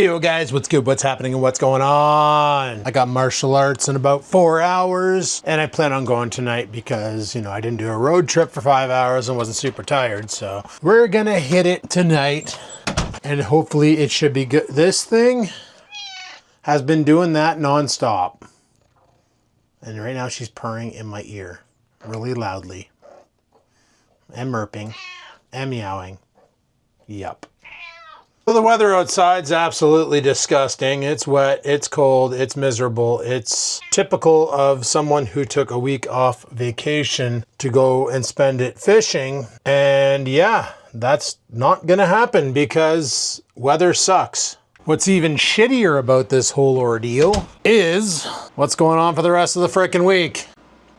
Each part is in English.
Yo guys, what's good? What's happening and what's going on? I got martial arts in about 4 hours and I plan on going tonight because, I didn't do a road trip for 5 hours and wasn't super tired. So we're gonna hit it tonight and hopefully it should be good. This thing has been doing that nonstop. And right now she's purring in my ear really loudly and murping and meowing. Yup. So the weather outside's absolutely disgusting. It's wet, it's cold, it's miserable. It's typical of someone who took a week off vacation to go and spend it fishing. And yeah, that's not gonna happen because weather sucks. What's even shittier about this whole ordeal is what's going on for the rest of the frickin' week.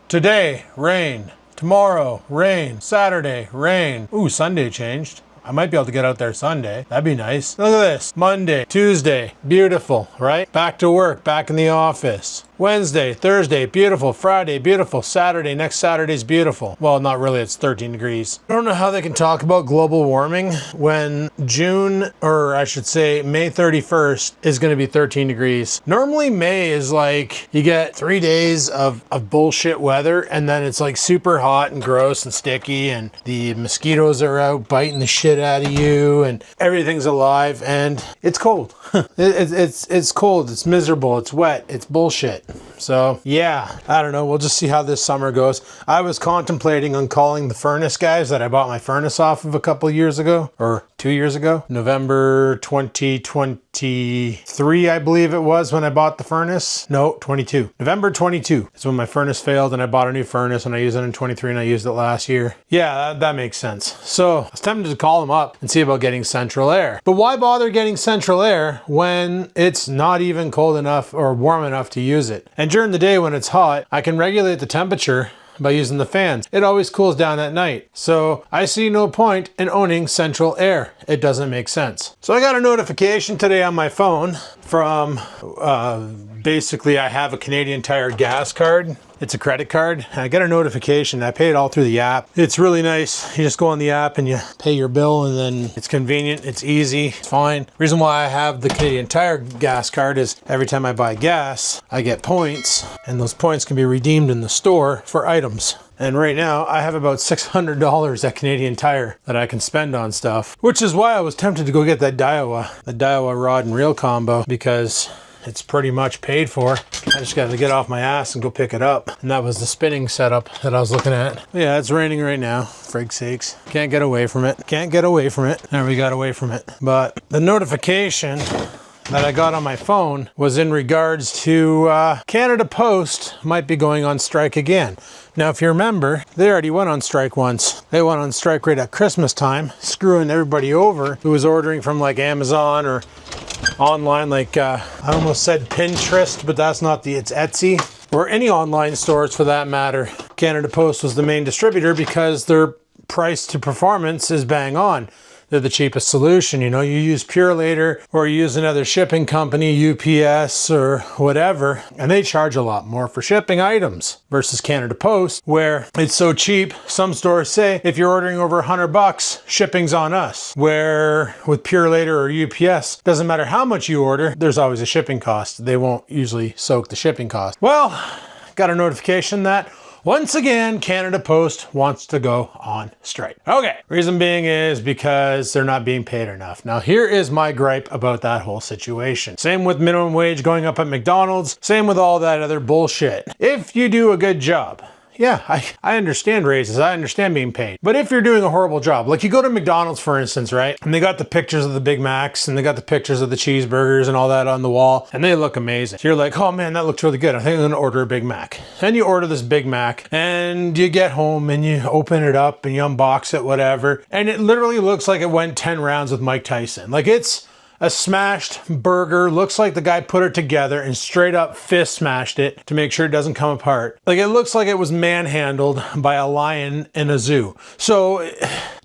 Today, rain. Tomorrow, rain. Saturday, rain. Ooh, Sunday changed. I might be able to get out there Sunday. That'd be nice. Look at this. Monday, Tuesday, beautiful, right? Back to work, back in the office. Wednesday, Thursday, beautiful. Friday, beautiful. Saturday, next Saturday's beautiful. Well, not really, it's 13 degrees. I don't know how they can talk about global warming when June, or I should say May 31st is gonna be 13 degrees. Normally May is like, you get 3 days of bullshit weather and then it's like super hot and gross and sticky and the mosquitoes are out biting the shit out of you and everything's alive and it's cold. It's cold, it's miserable, it's wet, it's bullshit. So yeah, I don't know. We'll just see how this summer goes. I was contemplating on calling the furnace guys that I bought my furnace off of a couple years ago, or 2 years ago, November 2023, I believe it was when I bought the furnace. No, 22. November 22 is when my furnace failed and I bought a new furnace and I used it in 23 and I used it last year. Yeah, that makes sense. So I was tempted to call them up and see about getting central air. But why bother getting central air when it's not even cold enough or warm enough to use it? And during the day when it's hot, I can regulate the temperature by using the fans. It always cools down at night. So I see no point in owning central air. It doesn't make sense. So I got a notification today on my phone from, basically I have a Canadian Tire gas card. It's a credit card. I get a notification. I pay it all through the app. It's really nice. You just go on the app and you pay your bill and then it's convenient. It's easy. It's fine. Reason why I have the Canadian Tire gas card is every time I buy gas, I get points and those points can be redeemed in the store for items. And right now I have about $600 at Canadian Tire that I can spend on stuff, which is why I was tempted to go get that Daiwa rod and reel combo because it's pretty much paid for. I just got to get off my ass and go pick it up. And that was the spinning setup that I was looking at. Yeah, it's raining right now, frig sakes. Can't get away from it. Can't get away from it. There, we got away from it. But the notification that I got on my phone was in regards to Canada Post might be going on strike again. Now, if you remember, they already went on strike once. They went on strike right at Christmas time, screwing everybody over who was ordering from like Amazon or online, like I almost said Pinterest, but that's not it's Etsy, or any online stores for that matter. Canada Post was the main distributor because their price to performance is bang on. They're the cheapest solution. You use Purolator or you use another shipping company, UPS or whatever, and they charge a lot more for shipping items versus Canada Post, where it's so cheap. Some stores say if you're ordering over $100, shipping's on us. Where with Purolator or UPS, doesn't matter how much you order, there's always a shipping cost. They won't usually soak the shipping cost. Well, got a notification that once again, Canada Post wants to go on strike. Okay, reason being is because they're not being paid enough. Now, here is my gripe about that whole situation. Same with minimum wage going up at McDonald's, same with all that other bullshit. If you do a good job, yeah, I understand raises, I understand being paid. But if you're doing a horrible job, like you go to McDonald's, for instance, right? And they got the pictures of the Big Macs and they got the pictures of the cheeseburgers and all that on the wall, and they look amazing. So you're like, oh man, that looks really good. I think I'm gonna order a Big Mac. And you order this Big Mac and you get home and you open it up and you unbox it, whatever. And it literally looks like it went 10 rounds with Mike Tyson. Like it's a smashed burger. Looks like the guy put it together and straight up fist smashed it to make sure it doesn't come apart. Like it looks like it was manhandled by a lion in a zoo. So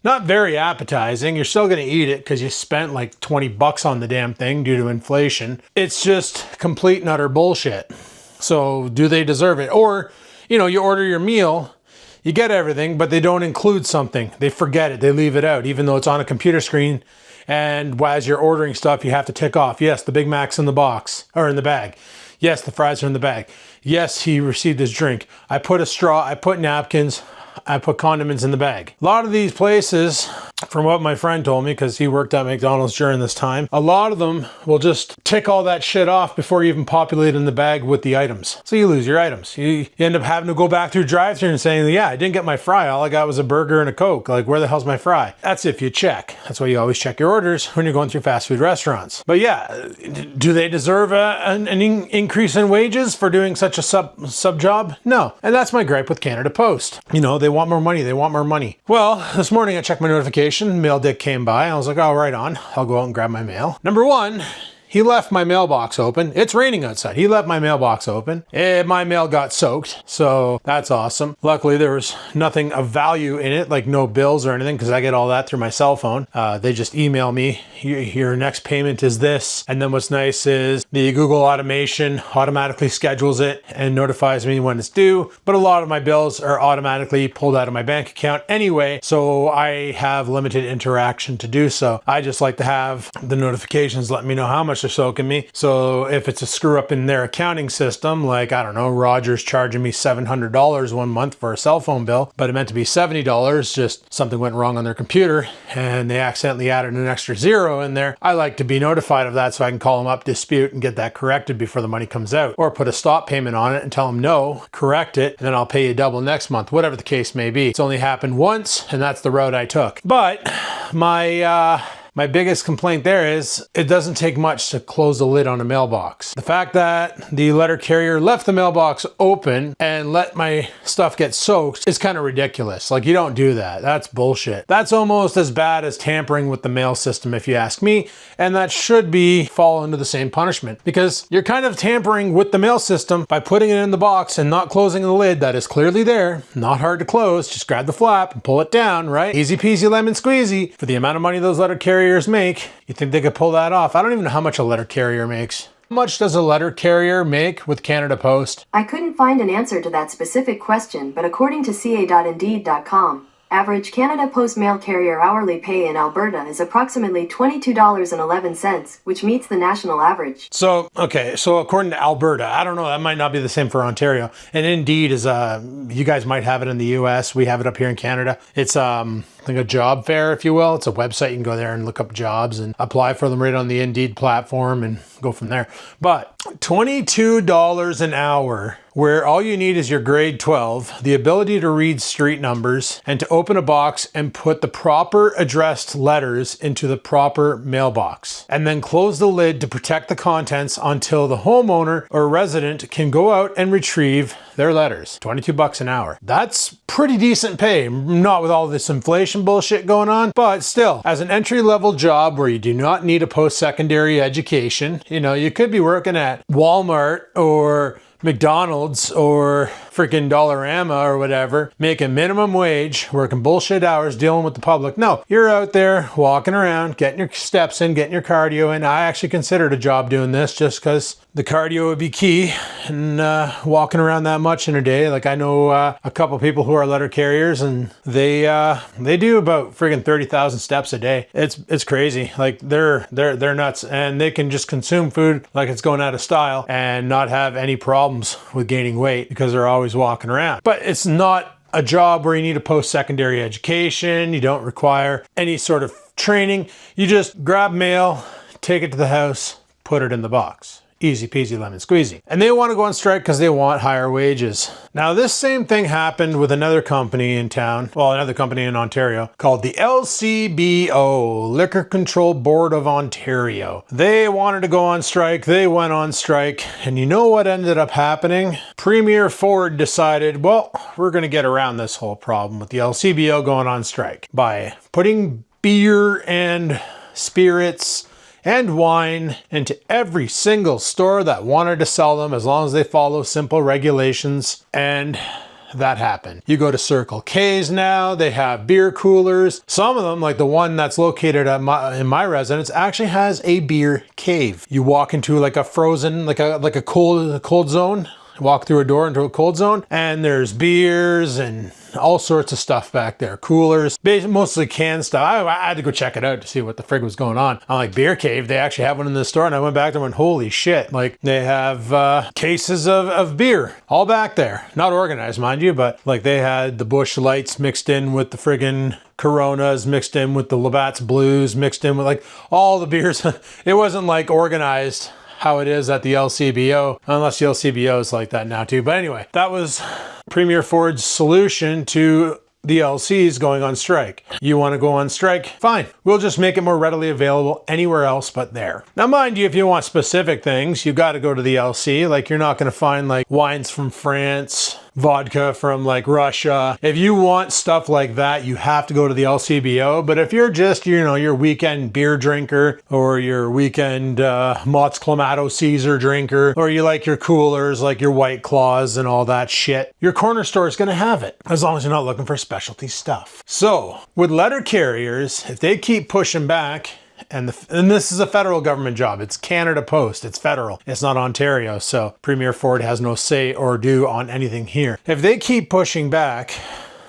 not very appetizing. You're still gonna eat it because you spent like 20 bucks on the damn thing due to inflation. It's just complete and utter bullshit. So do they deserve it? Or, you order your meal, you get everything, but they don't include something. They forget it, they leave it out, even though it's on a computer screen And as you're ordering stuff, you have to tick off, yes, the Big Mac's in the box or in the bag. Yes, the fries are in the bag. Yes, he received his drink. I put a straw, I put napkins, I put condiments in the bag. A lot of these places, from what my friend told me, because he worked at McDonald's during this time, a lot of them will just tick all that shit off before you even populate in the bag with the items. So you lose your items. You end up having to go back through drive-thru and saying, yeah, I didn't get my fry. All I got was a burger and a Coke. Like, where the hell's my fry? That's if you check. That's why you always check your orders when you're going through fast food restaurants. But yeah, do they deserve an increase in wages for doing such a sub job? No. And that's my gripe with Canada Post. You know, they want more money. They want more money. Well, this morning I checked my notification. Mail Dick came by. I was like, oh, right on. I'll go out and grab my mail. Number one, he left my mailbox open. It's raining outside. He left my mailbox open. My mail got soaked, so that's awesome. Luckily, there was nothing of value in it, like no bills or anything, because I get all that through my cell phone. They just email me, your next payment is this. And then what's nice is the Google automation automatically schedules it and notifies me when it's due. But a lot of my bills are automatically pulled out of my bank account anyway, so I have limited interaction to do so. I just like to have the notifications let me know how much they're soaking me. So if it's a screw up in their accounting system, like, I don't know, Rogers charging me $700 one month for a cell phone bill, but it meant to be $70, just something went wrong on their computer and they accidentally added an extra zero in there. I like to be notified of that so I can call them up, dispute, and get that corrected before the money comes out, or put a stop payment on it and tell them no, correct it, and then I'll pay you double next month, whatever the case may be. It's only happened once, and that's the route I took. But my biggest complaint there is it doesn't take much to close the lid on a mailbox. The fact that the letter carrier left the mailbox open and let my stuff get soaked is kind of ridiculous. Like, you don't do that. That's bullshit. That's almost as bad as tampering with the mail system, if you ask me. And that should fall into the same punishment, because you're kind of tampering with the mail system by putting it in the box and not closing the lid that is clearly there. Not hard to close. Just grab the flap and pull it down, right? Easy peasy lemon squeezy. For the amount of money those letter carriers make, you think they could pull that off? I don't even know how much a letter carrier makes. How much does a letter carrier make with Canada Post? I couldn't find an answer to that specific question, but according to ca.indeed.com, average Canada Post mail carrier hourly pay in Alberta is approximately $22.11, which meets the national average. So according to Alberta, I don't know, that might not be the same for Ontario. And Indeed is, you guys might have it in the US, we have it up here in Canada. It's like a job fair, if you will. It's a website. You can go there and look up jobs and apply for them right on the Indeed platform and go from there. But $22 an hour, where all you need is your grade 12, the ability to read street numbers, and to open a box and put the proper addressed letters into the proper mailbox, and then close the lid to protect the contents until the homeowner or resident can go out and retrieve their letters. $22 an hour. That's pretty decent pay. Not with all this inflation bullshit going on, but still, as an entry-level job where you do not need a post-secondary education, you know, you could be working at Walmart or McDonald's or freaking Dollarama or whatever, making minimum wage, working bullshit hours, dealing with the public. No, you're out there walking around, getting your steps in, getting your cardio in. I actually considered a job doing this just because the cardio would be key, and walking around that much in a day. Like, I know a couple people who are letter carriers, and they do about friggin' 30,000 steps a day. It's crazy. Like, they're nuts, and they can just consume food like it's going out of style and not have any problems with gaining weight because they're always walking around. But it's not a job where you need a post-secondary education. You don't require any sort of training. You just grab mail, take it to the house, put it in the box. Easy peasy lemon squeezy. And they want to go on strike because they want higher wages. Now, this same thing happened with another company in town, well, another company in Ontario called the LCBO, Liquor Control Board of Ontario. They wanted to go on strike. They went on strike. And you know what ended up happening? Premier Ford decided, well, we're going to get around this whole problem with the LCBO going on strike by putting beer and spirits and wine into every single store that wanted to sell them, as long as they follow simple regulations. And that happened. You go to Circle K's now, they have beer coolers. Some of them, like the one that's located at in my residence, actually has a beer cave. You walk into like a frozen, like a cold zone, walk through a door into a cold zone, and there's beers and all sorts of stuff back there. Coolers, mostly canned stuff. I had to go check it out to see what the frig was going on. I'm like, Beer Cave, they actually have one in the store, and I went back there and went, holy shit. Like, they have cases of beer all back there. Not organized, mind you, but like they had the Busch Lights mixed in with the friggin' Coronas, mixed in with the Labatt's Blues, mixed in with like all the beers. It wasn't like organized how it is at the LCBO, unless the LCBO is like that now too. But anyway, that was Premier Ford's solution to the LCs going on strike. You want to go on strike? Fine. We'll just make it more readily available anywhere else but there. Now, mind you, if you want specific things, you got to go to the LC. Like, you're not going to find like wines from France, vodka from like Russia. If you want stuff like that, you have to go to the LCBO. But if you're just, your weekend beer drinker, or your weekend Mott's Clamato Caesar drinker, or you like your coolers, like your White Claws and all that shit, your corner store is going to have it, as long as you're not looking for specialty stuff. So with letter carriers, if they keep pushing back, and this is a federal government job. It's Canada Post. It's federal. It's not Ontario. So Premier Ford has no say or do on anything here. If they keep pushing back,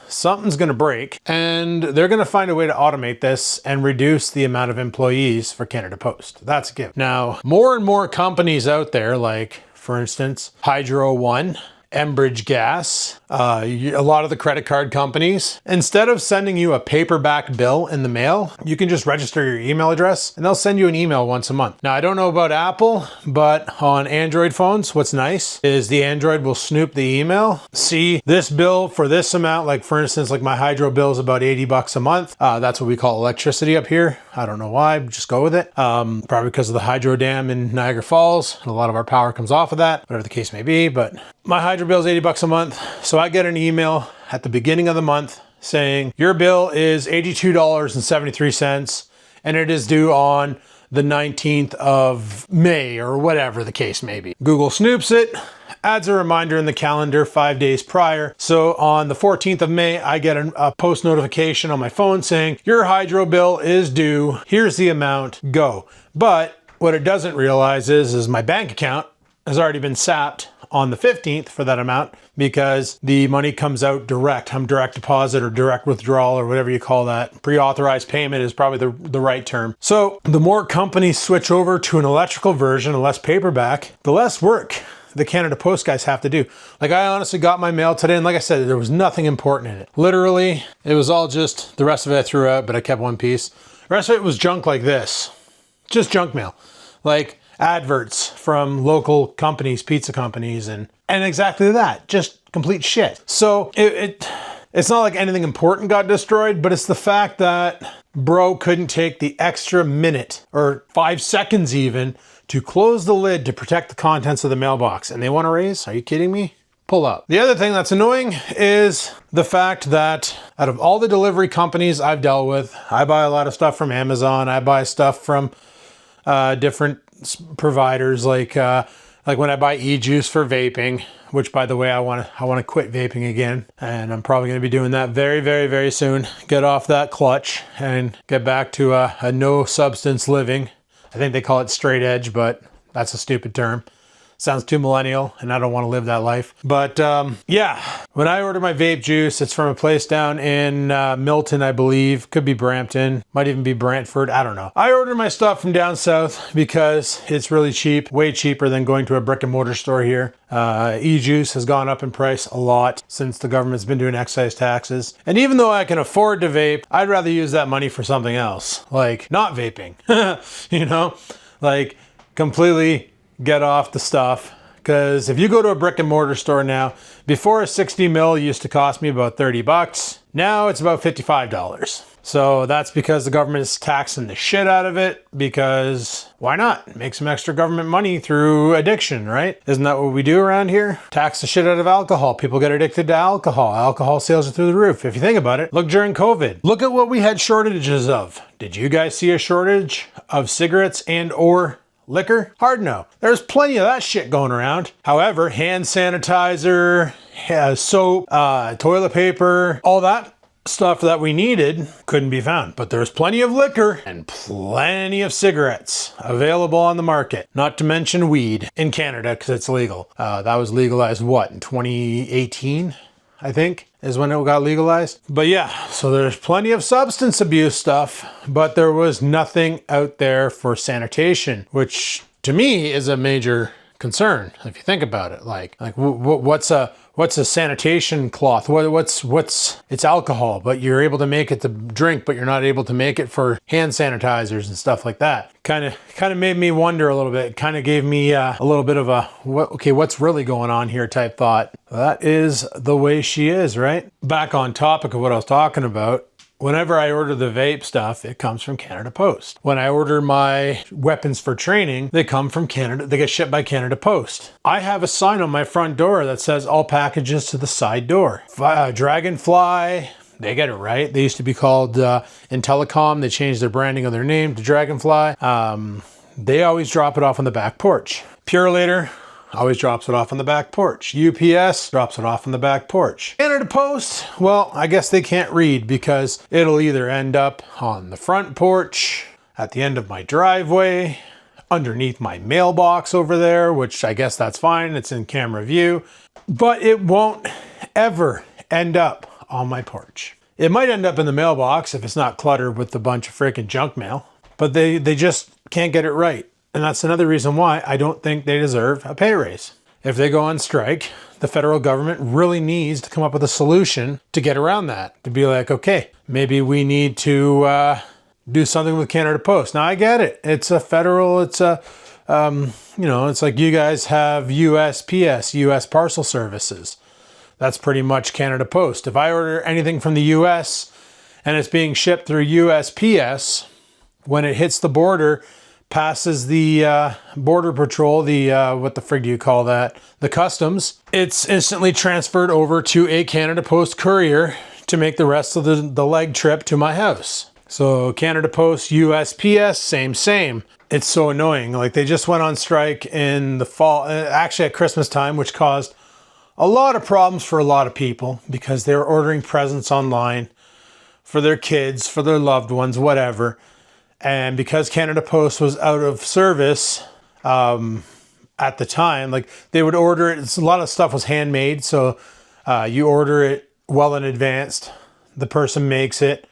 something's going to break, and they're going to find a way to automate this and reduce the amount of employees for Canada Post. That's a given. Now, more and more companies out there, like, for instance, Hydro One, Enbridge Gas, a lot of the credit card companies, instead of sending you a paperback bill in the mail, you can just register your email address and they'll send you an email once a month. Now, I don't know about Apple, but on Android phones, what's nice is the Android will snoop the email, see this bill for this amount. Like, for instance, like my hydro bill is about $80 a month. That's what we call electricity up here. I don't know why, just go with it. Probably because of the hydro dam in Niagara Falls. A lot of our power comes off of that, whatever the case may be. But my hydro bill is $80 a month. So I get an email at the beginning of the month saying your bill is $82.73 and it is due on the 19th of May or whatever the case may be. Google snoops it, adds a reminder in the calendar 5 days prior. So on the 14th of May, I get a post notification on my phone saying your hydro bill is due. Here's the amount, go. But what it doesn't realize is my bank account has already been sapped on the 15th for that amount, because the money comes out direct. Direct deposit or direct withdrawal or whatever you call that. Pre-authorized payment is probably the right term. So the more companies switch over to an electrical version, a less paperback, the less work the Canada Post guys have to do. Like, I honestly got my mail today, and like I said, there was nothing important in it. Literally, it was all just, the rest of it I threw out, but I kept one piece. The rest of it was junk like this. Just junk mail. Like adverts from local companies, pizza companies, and exactly that. Just complete shit. So it's not like anything important got destroyed, but it's the fact that bro couldn't take the extra minute or 5 seconds even to close the lid to protect the contents of the mailbox. And they want to raise? Are you kidding me? Pull up. The other thing that's annoying is the fact that out of all the delivery companies I've dealt with, I buy a lot of stuff from Amazon. I buy stuff from different providers, like when I buy e-juice for vaping, which, by the way, I want to quit vaping again, and I'm probably going to be doing that very, very, very soon. Get off that clutch and get back to a no substance living. I think they call it straight edge, but that's a stupid term. Sounds too millennial, and I don't want to live that life. But yeah, when I order my vape juice, it's from a place down in Milton, I believe. Could be Brampton, might even be Brantford. I don't know. I order my stuff from down south because it's really cheap, way cheaper than going to a brick and mortar store here. E-juice has gone up in price a lot since the government's been doing excise taxes. And even though I can afford to vape, I'd rather use that money for something else, like not vaping, like completely get off the stuff. Because if you go to a brick and mortar store now, before a 60 mil used to cost me about $30. Now it's about $55. So that's because the government is taxing the shit out of it, because why not? Make some extra government money through addiction, right? Isn't that what we do around here? Tax the shit out of alcohol. People get addicted to alcohol. Alcohol sales are through the roof. If you think about it, look during COVID. Look at what we had shortages of. Did you guys see a shortage of cigarettes and or liquor? Hard no. There's plenty of that shit going around. However, hand sanitizer, soap, toilet paper, all that stuff that we needed couldn't be found. But there's plenty of liquor and plenty of cigarettes available on the market. Not to mention weed in Canada because it's legal. That was legalized, what, in 2018? I think is when it got legalized. But yeah, so there's plenty of substance abuse stuff, but there was nothing out there for sanitation, which to me is a major concern if you think about it. What's a sanitation cloth? What's it's alcohol, but you're able to make it to drink, but you're not able to make it for hand sanitizers and stuff like that. Kind of made me wonder a little bit. Kind of gave me a little bit of a what's really going on here type thought. That is the way she is, right? Back on topic of what I was talking about. Whenever I order the vape stuff, it comes from Canada Post. When I order my weapons for training, they come from Canada. They get shipped by Canada Post. I have a sign on my front door that says all packages to the side door. Dragonfly, they get it right. They used to be called in telecom. They changed their branding of their name to Dragonfly. They always drop it off on the back porch. Purolator always drops it off on the back porch. UPS drops it off on the back porch. Canada Post, well, I guess they can't read because it'll either end up on the front porch, at the end of my driveway, underneath my mailbox over there, which I guess that's fine. It's in camera view, but it won't ever end up on my porch. It might end up in the mailbox if it's not cluttered with a bunch of freaking junk mail, but they just can't get it right. And that's another reason why I don't think they deserve a pay raise. If they go on strike, the federal government really needs to come up with a solution to get around that. To be like, okay, maybe we need to do something with Canada Post. Now I get it. It's a federal, it's a, it's like you guys have USPS, US Parcel Services. That's pretty much Canada Post. If I order anything from the US and it's being shipped through USPS, when it hits the border, passes the border patrol, what the frig do you call that? The customs. It's instantly transferred over to a Canada Post courier to make the rest of the leg trip to my house. So Canada Post, USPS, same. It's so annoying. Like they just went on strike in the fall, actually at Christmas time, which caused a lot of problems for a lot of people because they were ordering presents online for their kids, for their loved ones, whatever. And because Canada Post was out of service at the time, like they would order it. A lot of stuff was handmade. So you order it well in advance. The person makes it,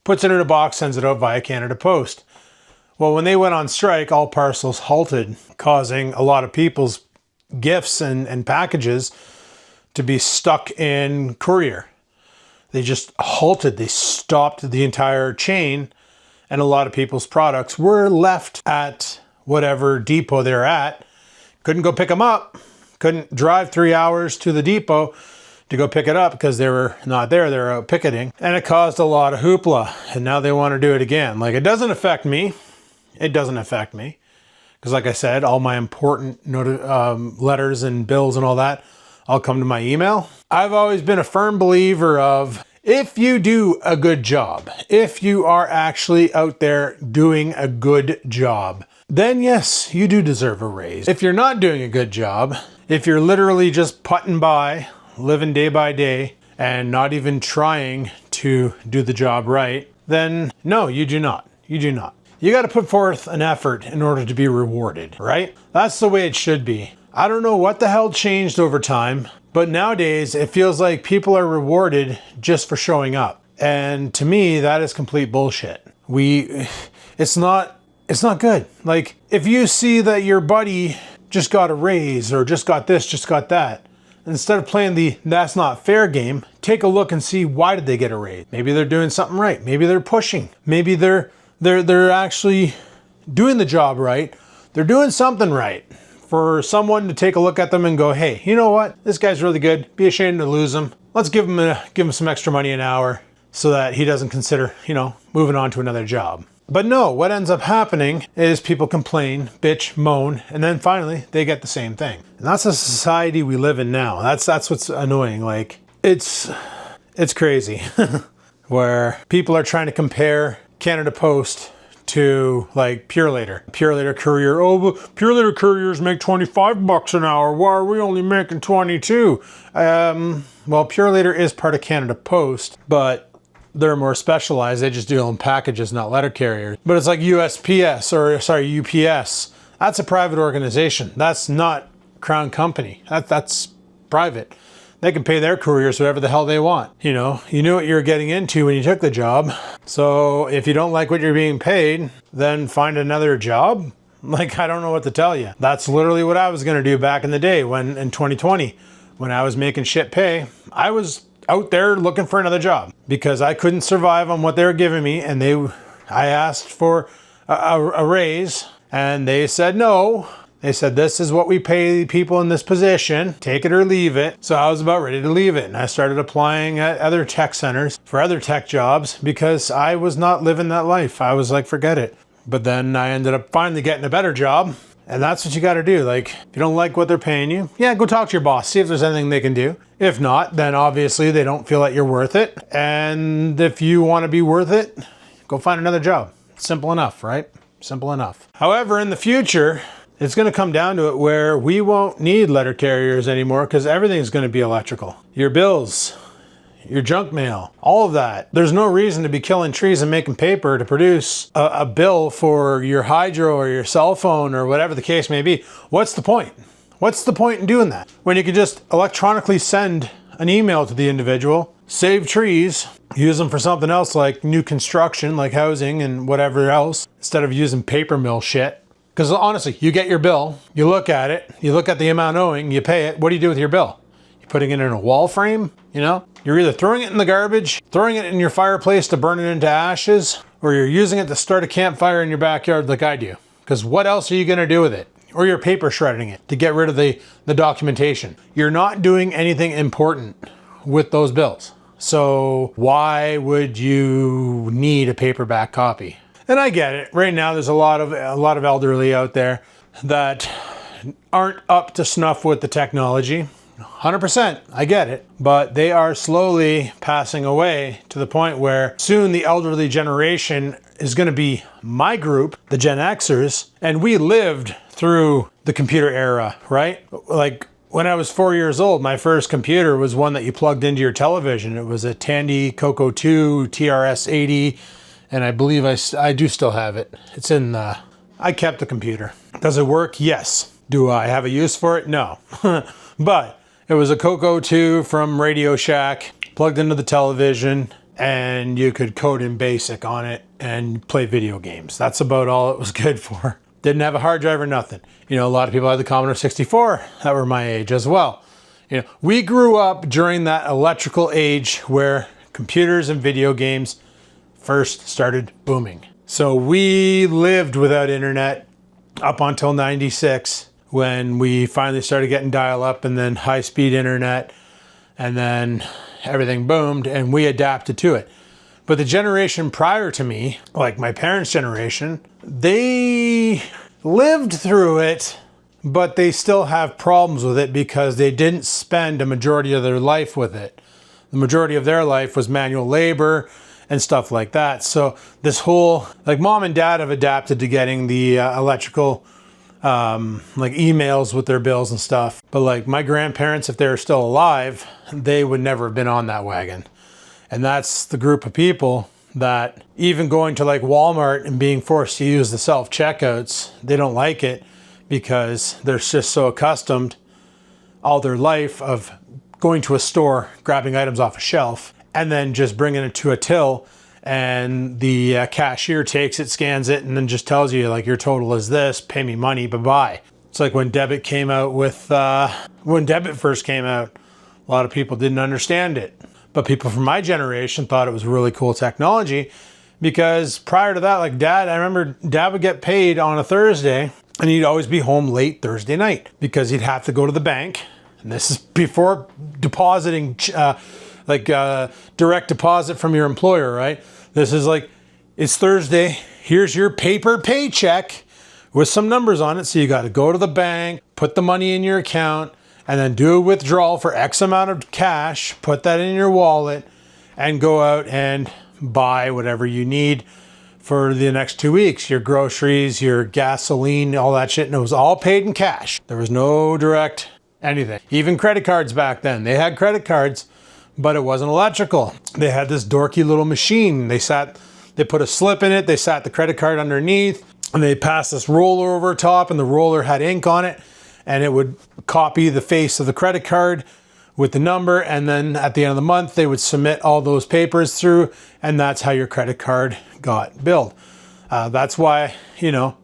puts it in a box, sends it out via Canada Post. Well, when they went on strike, all parcels halted, causing a lot of people's gifts and packages to be stuck in courier. They just halted. They stopped the entire chain. And a lot of people's products were left at whatever depot they're at. Couldn't go pick them up. Couldn't drive 3 hours to the depot to go pick it up because they were not there. They were out picketing. And it caused a lot of hoopla. And now they want to do it again. Like, it doesn't affect me. It doesn't affect me. Because like I said, all my important letters and bills and all that all come to my email. I've always been a firm believer of, if you do a good job, if you are actually out there doing a good job, then yes, you do deserve a raise. If you're not doing a good job, if you're literally just putting by, living day by day, and not even trying to do the job right, then no, you do not. You do not. You got to put forth an effort in order to be rewarded, right? That's the way it should be. I don't know what the hell changed over time, but nowadays it feels like people are rewarded just for showing up. And to me, that is complete bullshit. It's not good. Like, if you see that your buddy just got a raise or just got this, just got that, instead of playing the that's not fair game, take a look and see, why did they get a raise? Maybe they're doing something right. Maybe they're pushing. Maybe they're actually doing the job right. They're doing something right. For someone to take a look at them and go, hey, you know what? This guy's really good. Be ashamed to lose him. Let's give him some extra money an hour so that he doesn't consider, moving on to another job. But no, what ends up happening is people complain, bitch, moan, and then finally they get the same thing. And that's the society we live in now. That's what's annoying. Like, it's crazy where people are trying to compare Canada Post to like Purolator Courier. Oh, but Purolator couriers make $25 an hour. Why are we only making 22? Well, Purolator is part of Canada Post, but they're more specialized. They just deal in packages, not letter carriers. But it's like USPS, or sorry, UPS. That's a private organization. That's not Crown Company. That's private. They can pay their couriers whatever the hell they want. You know, you knew what you were getting into when you took the job. So if you don't like what you're being paid, then find another job. Like, I don't know what to tell you. That's literally what I was going to do back in the day when in 2020, when I was making shit pay. I was out there looking for another job because I couldn't survive on what they were giving me. And I asked for a raise and they said no. They said, this is what we pay people in this position. Take it or leave it. So I was about ready to leave it. And I started applying at other tech centers for other tech jobs because I was not living that life. I was like, forget it. But then I ended up finally getting a better job. And that's what you got to do. Like, if you don't like what they're paying you, yeah, go talk to your boss. See if there's anything they can do. If not, then obviously they don't feel that you're worth it. And if you want to be worth it, go find another job. Simple enough, right? Simple enough. However, in the future, it's going to come down to it where we won't need letter carriers anymore because everything's going to be electrical. Your bills, your junk mail, all of that. There's no reason to be killing trees and making paper to produce a bill for your hydro or your cell phone or whatever the case may be. What's the point? What's the point in doing that? When you could just electronically send an email to the individual, save trees, use them for something else like new construction, like housing and whatever else, instead of using paper mill shit. Because honestly, you get your bill, you look at it, you look at the amount owing, you pay it. What do you do with your bill? You're putting it in a wall frame, you know? You're either throwing it in the garbage, throwing it in your fireplace to burn it into ashes, or you're using it to start a campfire in your backyard like I do. Because what else are you going to do with it? Or you're paper shredding it to get rid of the documentation. You're not doing anything important with those bills. So why would you need a paperback copy? And I get it. Right now, there's a lot of elderly out there that aren't up to snuff with the technology. 100%, I get it. But they are slowly passing away to the point where soon the elderly generation is going to be my group, the Gen Xers, and we lived through the computer era, right? Like when I was 4 years old, my first computer was one that you plugged into your television. It was a Tandy Coco 2 TRS-80. And I believe I do still have it. It's in I kept the computer. Does it work? Yes. Do I have a use for it? No. But it was a Coco 2 from Radio Shack, plugged into the television, and you could code in BASIC on it and play video games. That's about all it was good for. Didn't have a hard drive or nothing. You know, a lot of people had the Commodore 64 that were my age as well. You know, we grew up during that electrical age where computers and video games first started booming. So we lived without internet up until 96 when we finally started getting dial-up and then high-speed internet, and then everything boomed and we adapted to it. But the generation prior to me, like my parents' generation, they lived through it, but they still have problems with it because they didn't spend a majority of their life with it. The majority of their life was manual labor and stuff like that. So this whole, like mom and dad have adapted to getting the electrical, like emails with their bills and stuff. But like my grandparents, if they were still alive, they would never have been on that wagon. And that's the group of people that even going to like Walmart and being forced to use the self-checkouts, they don't like it because they're just so accustomed all their life of going to a store, grabbing items off a shelf, and then just bringing it to a till, and the cashier takes it, scans it, and then just tells you like your total is this, pay me money, bye-bye. It's like when debit came out when debit first came out, a lot of people didn't understand it. But people from my generation thought it was really cool technology because prior to that, like I remember dad would get paid on a Thursday and he'd always be home late Thursday night because he'd have to go to the bank. And this is before depositing, direct deposit from your employer, right? This is like, it's Thursday, here's your paper paycheck with some numbers on it. So you got to go to the bank, put the money in your account, and then do a withdrawal for X amount of cash, put that in your wallet, and go out and buy whatever you need for the next 2 weeks. Your groceries, your gasoline, all that shit. And it was all paid in cash. There was no direct anything. Even credit cards back then. They had credit cards, but it wasn't electrical. They had this dorky little machine. They put a slip in it, they sat the credit card underneath, and they passed this roller over top, and the roller had ink on it, and it would copy the face of the credit card with the number, and then at the end of the month, they would submit all those papers through, and that's how your credit card got billed. That's why, you know,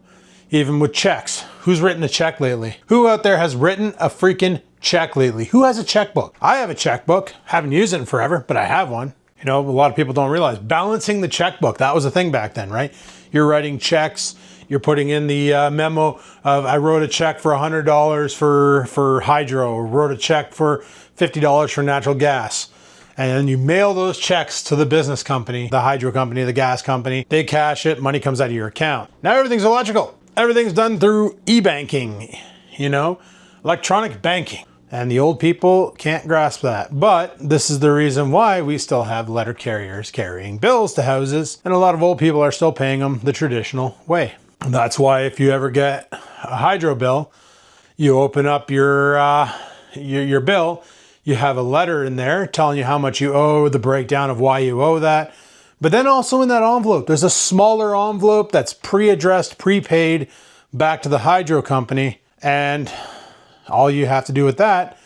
even with checks, who's written a check lately? Who out there has written a freaking check lately? Who has a checkbook? I have a checkbook. Haven't used it in forever, but I have one. You know, a lot of people don't realize balancing the checkbook. That was a thing back then, right? You're writing checks. You're putting in the memo of, I wrote a check for $100 for hydro, or wrote a check for $50 for natural gas. And then you mail those checks to the business company, the hydro company, the gas company. They cash it, money comes out of your account. Now everything's electrical. Everything's done through e-banking, you know, electronic banking. And the old people can't grasp that. But this is the reason why we still have letter carriers carrying bills to houses. And a lot of old people are still paying them the traditional way. That's why if you ever get a hydro bill, you open up your bill, you have a letter in there telling you how much you owe, the breakdown of why you owe that. But then also in that envelope, there's a smaller envelope that's pre-addressed, prepaid back to the hydro company. And all you have to do with that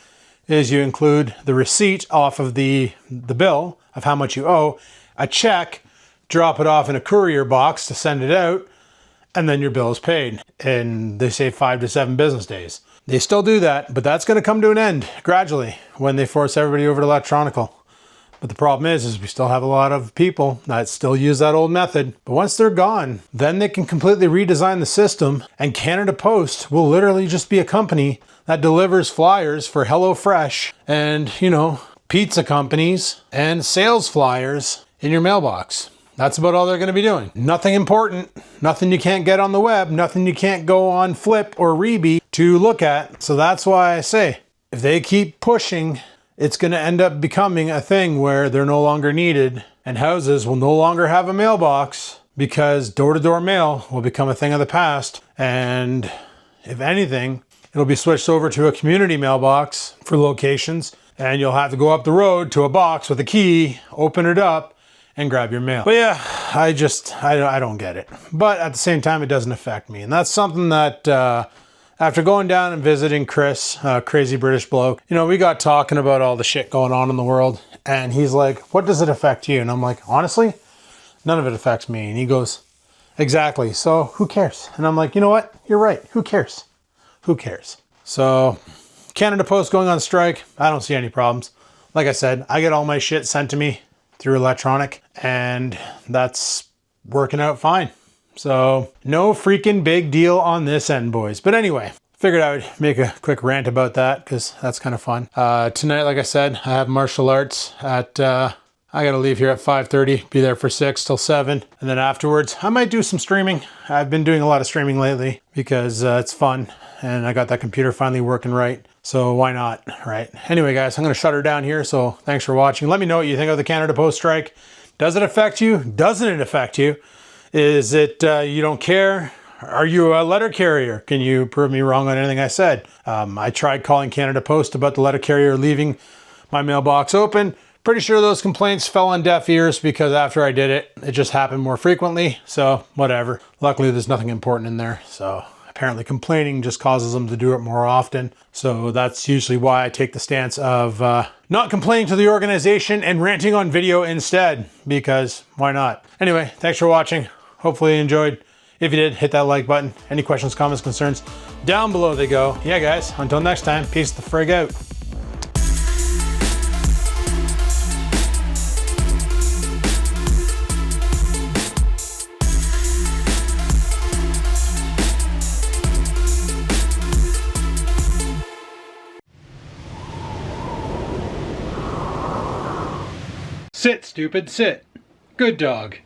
is you include the receipt off of the bill of how much you owe, a check, drop it off in a courier box to send it out, and then your bill is paid. And they say 5 to 7 business days. They still do that, but that's going to come to an end gradually when they force everybody over to electronical. But the problem is we still have a lot of people that still use that old method. But once they're gone, then they can completely redesign the system, and Canada Post will literally just be a company that delivers flyers for HelloFresh and, you know, pizza companies and sales flyers in your mailbox. That's about all they're going to be doing. Nothing important, nothing you can't get on the web, nothing you can't go on Flip or Reebee to look at. So that's why I say, if they keep pushing, it's going to end up becoming a thing where they're no longer needed, and houses will no longer have a mailbox because door-to-door mail will become a thing of the past. And if anything, it'll be switched over to a community mailbox for locations, and you'll have to go up the road to a box with a key, open it up, and grab your mail. But yeah, I don't get it. But at the same time, it doesn't affect me. And that's something that, after going down and visiting Chris, crazy British bloke, you know, we got talking about all the shit going on in the world. And he's like, what does it affect you? And I'm like, honestly, none of it affects me. And he goes, exactly. So who cares? And I'm like, you know what? You're right. Who cares? Who cares? So Canada Post going on strike, I don't see any problems. Like I said, I get all my shit sent to me through electronic, and that's working out fine. So no freaking big deal on this end, boys. But anyway, figured I would make a quick rant about that because that's kind of fun. Tonight, like I said, I have martial arts at, I gotta leave here at 5:30, be there for 6 till 7. And then afterwards, I might do some streaming. I've been doing a lot of streaming lately because it's fun, and I got that computer finally working right. So why not, right? Anyway, guys, I'm going to shut her down here. So thanks for watching. Let me know what you think of the Canada Post strike. Does it affect you? Doesn't it affect you? Is it you don't care? Are you a letter carrier? Can you prove me wrong on anything I said? I tried calling Canada Post about the letter carrier leaving my mailbox open. Pretty sure those complaints fell on deaf ears because after I did it, it just happened more frequently. So whatever. Luckily, there's nothing important in there. So apparently complaining just causes them to do it more often. So that's usually why I take the stance of not complaining to the organization and ranting on video instead, because why not? Anyway, thanks for watching. Hopefully you enjoyed. If you did, hit that like button. Any questions, comments, concerns, down below they go. Yeah, guys, until next time, peace the frig out. Sit, stupid, sit. Good dog.